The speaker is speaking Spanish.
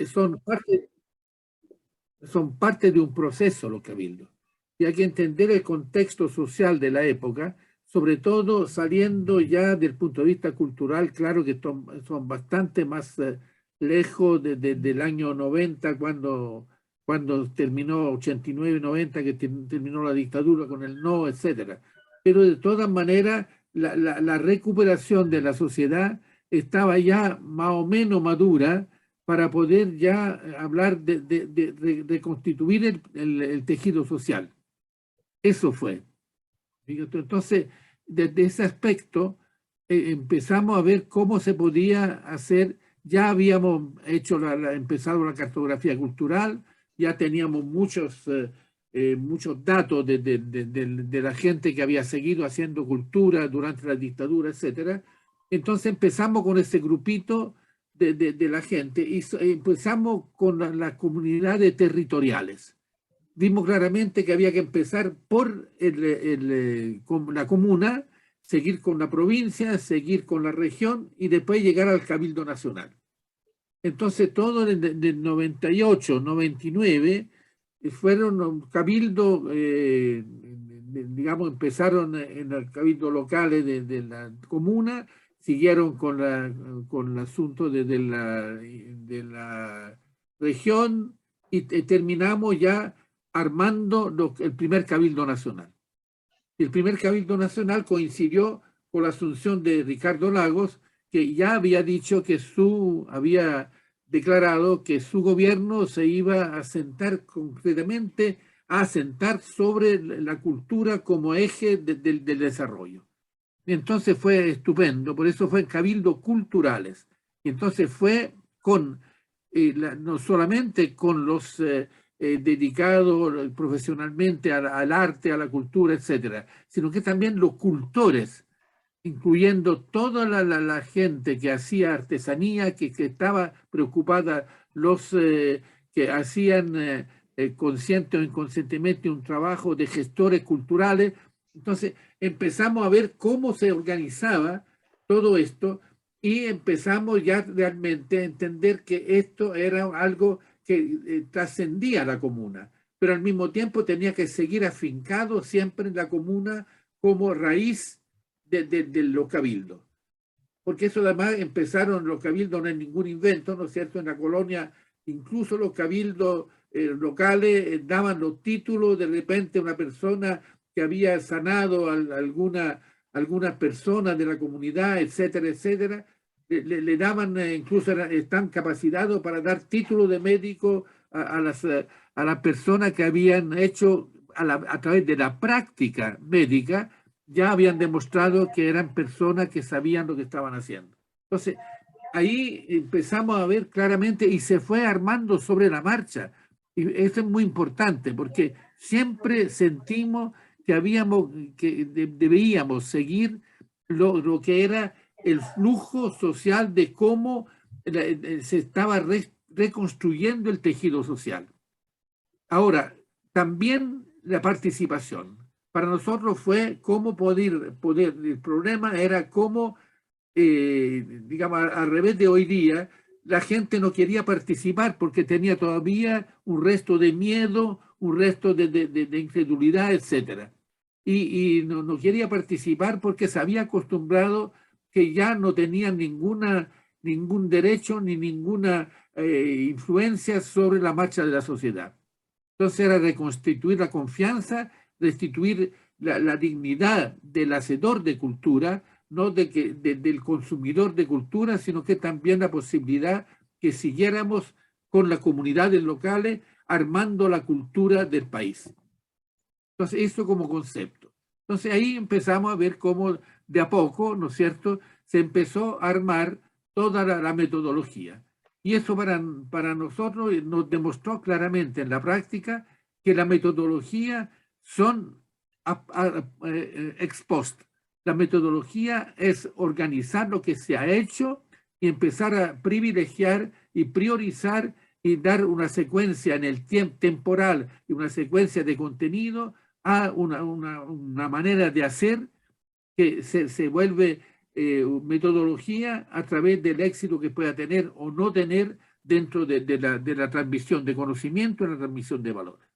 son parte de un proceso los cabildos. Y hay que entender el contexto social de la época, sobre todo saliendo ya del punto de vista cultural, claro que son bastante más lejos del año 90, cuando terminó 89 y 90, que terminó la dictadura con el no, etcétera. Pero de todas maneras, la recuperación de la sociedad estaba ya más o menos madura para poder ya hablar de constituir el tejido social. Eso fue. Entonces, desde ese aspecto, empezamos a ver cómo se podía hacer. Ya habíamos empezado la cartografía cultural, ya teníamos muchos datos de la gente que había seguido haciendo cultura durante la dictadura, etcétera. Entonces empezamos con ese grupito de la gente y empezamos con las comunidades territoriales. Vimos claramente que había que empezar por la comuna, seguir con la provincia, seguir con la región y después llegar al Cabildo Nacional. Entonces, todo del 98, 99, fueron cabildos, digamos, empezaron en el cabildo locales de la comuna, siguieron con el asunto de la región y terminamos ya armando el primer Cabildo Nacional. El primer Cabildo Nacional coincidió con la asunción de Ricardo Lagos, que ya había dicho que había declarado que su gobierno se iba a sentar concretamente, a asentar sobre la cultura como eje del desarrollo. Entonces fue estupendo, por eso fue cabildos culturales. Y entonces fue no solamente con los dedicados profesionalmente al arte, a la cultura, etcétera, sino que también los cultores, incluyendo toda la gente que hacía artesanía, que estaba preocupada, los que hacían consciente o inconscientemente un trabajo de gestores culturales. Entonces empezamos a ver cómo se organizaba todo esto y empezamos ya realmente a entender que esto era algo que trascendía la comuna, pero al mismo tiempo tenía que seguir afincado siempre en la comuna como raíz de los cabildos. Porque eso además empezaron los cabildos, no es ningún invento, ¿no es cierto? En la colonia, incluso los cabildos locales daban los títulos de repente a una persona que había sanado a algunas personas de la comunidad, etcétera, etcétera. Le daban, incluso están capacitados para dar títulos de médico a las personas que habían hecho a través de la práctica médica, ya habían demostrado que eran personas que sabían lo que estaban haciendo. Entonces, ahí empezamos a ver claramente y se fue armando sobre la marcha. Y eso es muy importante porque siempre sentimos que debíamos seguir lo que era el flujo social de cómo se estaba reconstruyendo el tejido social. Ahora, también la participación. Para nosotros fue cómo poder el problema era cómo, digamos, al revés de hoy día, la gente no quería participar porque tenía todavía un resto de miedo, un resto de incredulidad, etc. Y no quería participar porque se había acostumbrado que ya no tenían ningún derecho ni ninguna influencia sobre la marcha de la sociedad. Entonces era reconstituir la confianza, restituir la dignidad del hacedor de cultura, no del consumidor de cultura, sino que también la posibilidad que siguiéramos con las comunidades locales armando la cultura del país. Entonces, eso como concepto. Entonces, ahí empezamos a ver cómo de a poco, ¿no es cierto?, se empezó a armar toda la metodología. Y eso para nosotros nos demostró claramente en la práctica que la metodología son ex post. La metodología es organizar lo que se ha hecho y empezar a privilegiar y priorizar y dar una secuencia en el tiempo temporal y una secuencia de contenido a una manera de hacer que se vuelve metodología a través del éxito que pueda tener o no tener dentro de la transmisión de conocimiento y la transmisión de valores.